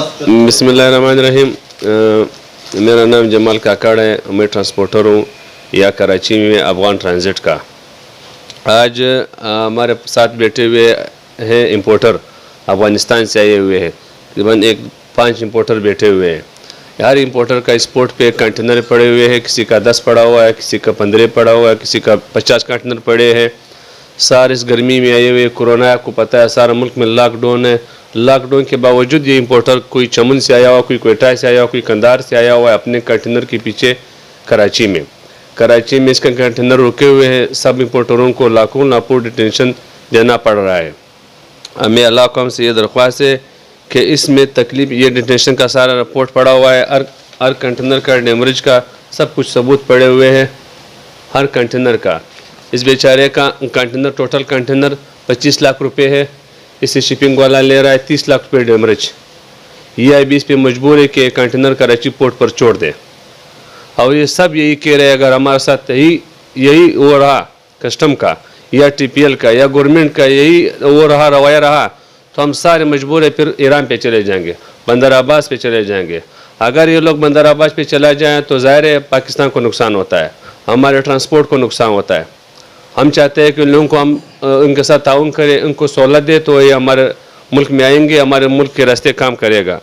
بسم اللہ الرحمن الرحیم. میرا نام جمال کاکڑ ہے. میں ٹرانسپورٹر ہوں یا کراچی میں افغان ٹرانزٹ کا. آج ہمارے ساتھ بیٹھے ہوئے ہیں امپورٹر افغانستان سے آئے ہوئے ہیں. تقریباً 5 امپورٹر بیٹھے ہوئے ہیں. ہر امپورٹر کا اسپورٹ پہ کنٹینر پڑے ہوئے ہیں. کسی کا 10 پڑا ہوا ہے, کسی کا 15 پڑا ہوا ہے, کسی کا 50 کنٹینر پڑے ہیں. سارے اس گرمی میں آئے ہوئے. کورونا آپ کو پتہ ہے سارا ملک میں لاک ڈاؤن ہے. لاک ڈاؤن کے باوجود یہ امپورٹر کوئی چمن سے آیا ہوا, کوئی کوئٹہ سے آیا ہوا, کوئی کندھار سے آیا ہوا ہے اپنے کنٹینر کے پیچھے کراچی میں اس کا کنٹینر رکے ہوئے ہیں. سب امپورٹروں کو لاکھوں لاکھوں ڈیٹینشن دینا پڑ رہا ہے. ہمیں اللہ کو ہم سے یہ درخواست ہے کہ اس میں تکلیف, یہ ڈیٹینشن کا سارا رپورٹ پڑا ہوا ہے. ہر کنٹینر کا ڈیمریج کا سب کچھ ثبوت پڑے ہوئے ہیں ہر کنٹینر کا. اس بیچارے کا کنٹینر ٹوٹل کنٹینر 25 لاکھ روپے ہے. اسے شپنگ والا لے رہا ہے 30 لاکھ روپے ڈیمریج. یہ ابھی اس پہ مجبور ہے کہ کنٹینر کراچی پورٹ پر چھوڑ دے. اور یہ سب یہی کہہ رہے ہیں اگر ہمارے ساتھ یہی وہ رہا کسٹم کا یا ٹی پی ایل کا یا گورنمنٹ کا یہی وہ رہا رویہ رہا تو ہم سارے مجبور ہیں پھر ایران پہ چلے جائیں گے, بندر عباس پہ چلے جائیں گے. اگر یہ لوگ بندر عباس پہ چلا جائیں تو ظاہر ہے پاکستان کو نقصان ہوتا ہے, ہمارے ٹرانسپورٹ کو نقصان ہوتا ہے. ہم چاہتے ہیں کہ ان لوگوں کو ہم ان کے ساتھ تعاون کریں, ان کو سہولت دے تو یہ ہمارے ملک میں آئیں گے, ہمارے ملک کے راستے کام کرے گا.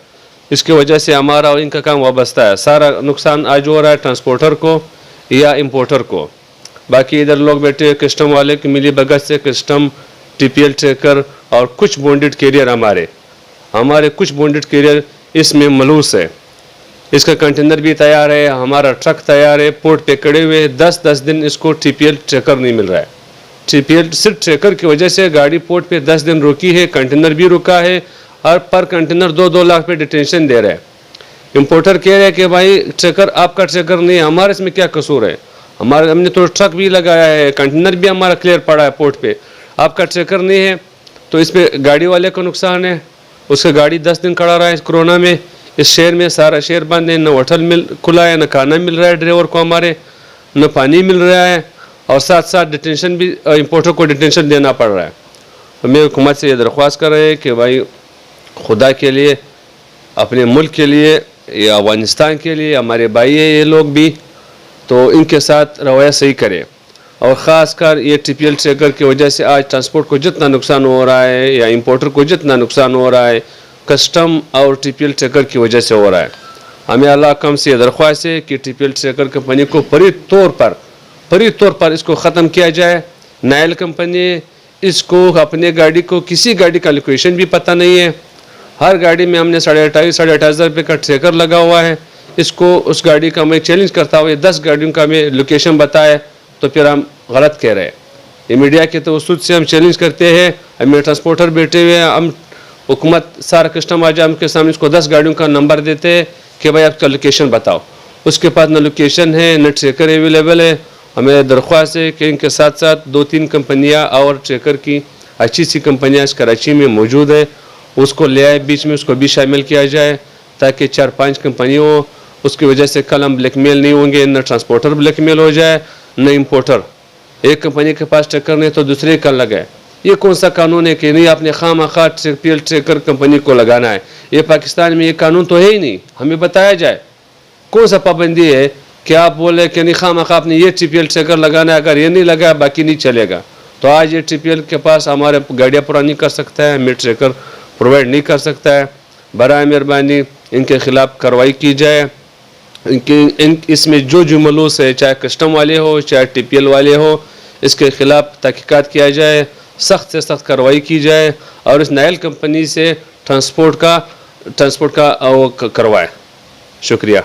اس کی وجہ سے ہمارا اور ان کا کام وابستہ ہے. سارا نقصان آج ہو رہا ہے ٹرانسپورٹر کو یا امپورٹر کو. باقی ادھر لوگ بیٹھے کسٹم والے کی ملی بھگت سے custom, T P L tracker اور کچھ بونڈڈ کیریئر ہمارے کچھ بونڈڈ کیریئر اس میں ملوث ہے. اس کا کنٹینر بھی تیار ہے, ہمارا ٹرک تیار ہے, پورٹ پہ کڑے ہوئے 10 دن اس کو ٹی پی ایل ٹریکر نہیں مل رہا ہے. ٹی پی ایل صرف ٹریکر کی وجہ سے گاڑی پورٹ پہ 10 دن رکی ہے, کنٹینر بھی رکا ہے اور پر کنٹینر 2 لاکھ پہ ڈیٹینشن دے رہے ہیں. امپورٹر کہہ رہے ہیں کہ بھائی ٹریکر آپ کا ٹریکر نہیں ہے, ہمارے اس میں کیا قصور ہے, ہم نے تو ٹرک بھی لگایا ہے, کنٹینر بھی ہمارا کلیئر پڑا ہے پورٹ پہ, آپ کا ٹریکر نہیں ہے. تو اس پہ گاڑی والے کو نقصان ہے. اس کا گاڑی 10 دن کھڑا رہا ہے. کورونا میں اس شہر میں سارا شہر بند ہے, نہ ہوٹل کھلا ہے, نہ کھانا مل رہا ہے ڈرائیور کو ہمارے, نہ پانی مل رہا ہے, اور ساتھ ڈیٹینشن بھی امپورٹر کو ڈیٹینشن دینا پڑ رہا ہے. تو میں حکومت سے یہ درخواست کر رہے ہیں کہ بھائی خدا کے لیے, اپنے ملک کے لیے یا افغانستان کے لیے, ہمارے بھائی ہیں یہ لوگ بھی, تو ان کے ساتھ رویہ صحیح کرے. اور خاص کر یہ ٹی پی ایل ٹریکر کی وجہ سے آج ٹرانسپورٹ کو جتنا نقصان ہو رہا ہے یا امپورٹر کو جتنا نقصان ہو رہا ہے کسٹم اور ٹی پی ایل ٹریکر کی وجہ سے ہو رہا ہے. ہمیں اللہ کم سے یہ درخواست ہے کہ T P L tracker company کو فوری طور پر اس کو ختم کیا جائے. نائل کمپنی اس کو اپنے گاڑی کو کسی گاڑی کا لوکیشن بھی پتہ نہیں ہے. ہر گاڑی میں ہم نے 28,500 روپے کا ٹریکر لگا ہوا ہے. اس کو اس گاڑی کا میں چیلنج کرتا ہوں 10 گاڑیوں کا میں لوکیشن بتائے تو پھر ہم غلط کہہ رہے ہیں. یہ میڈیا کے توسط سے ہم چیلنج کرتے ہیں. ہمیں ٹرانسپورٹر بیٹھے ہوئے ہیں, ہم حکومت سارا کسٹم آ جائے ہم کے سامنے اس کو 10 گاڑیوں کا نمبر دیتے ہیں کہ بھائی آپ کا لوکیشن بتاؤ. اس کے پاس نہ لوکیشن ہے نہ ٹریکر اویلیبل ہے. ہمیں درخواست ہے کہ ان کے ساتھ 2-3 کمپنیاں اور ٹریکر کی اچھی سی کمپنیاں اس کراچی میں موجود ہے, اس کو لے آئے, بیچ میں اس کو بھی شامل کیا جائے تاکہ 4-5 کمپنیوں ہو. اس کی وجہ سے کل ہم بلیک میل نہیں ہوں گے, نہ ٹرانسپورٹر بلیک میل ہو جائے نہ امپورٹر. ایک کمپنی کے پاس ٹریکر نہیں تو دوسرے کل لگائے. یہ کون سا قانون ہے کہ نہیں آپ نے خواہ T P L tracker company کو لگانا ہے؟ یہ پاکستان میں یہ قانون تو ہے ہی نہیں. ہمیں بتایا جائے کون سا پابندی ہے کہ آپ بولے کہ نہیں خواہ آپ نے یہ ٹی پی ایل ٹریکر لگانا ہے, اگر یہ نہیں لگایا باقی نہیں چلے گا. تو آج یہ ٹی پی ایل کے پاس ہمارے گاڑیاں پورا نہیں کر سکتا ہے, ہمیں ٹریکر پرووائڈ نہیں کر سکتا ہے. برائے مہربانی ان کے خلاف کارروائی کی جائے. اس میں جو ملوث ہے, چاہے کسٹم والے ہو چاہے ٹی پی ایل والے ہو, اس کے خلاف تحقیقات کیا جائے, سخت سے سخت کارروائی کی جائے اور اس نائل کمپنی سے ٹرانسپورٹ کا کروائے. شکریہ.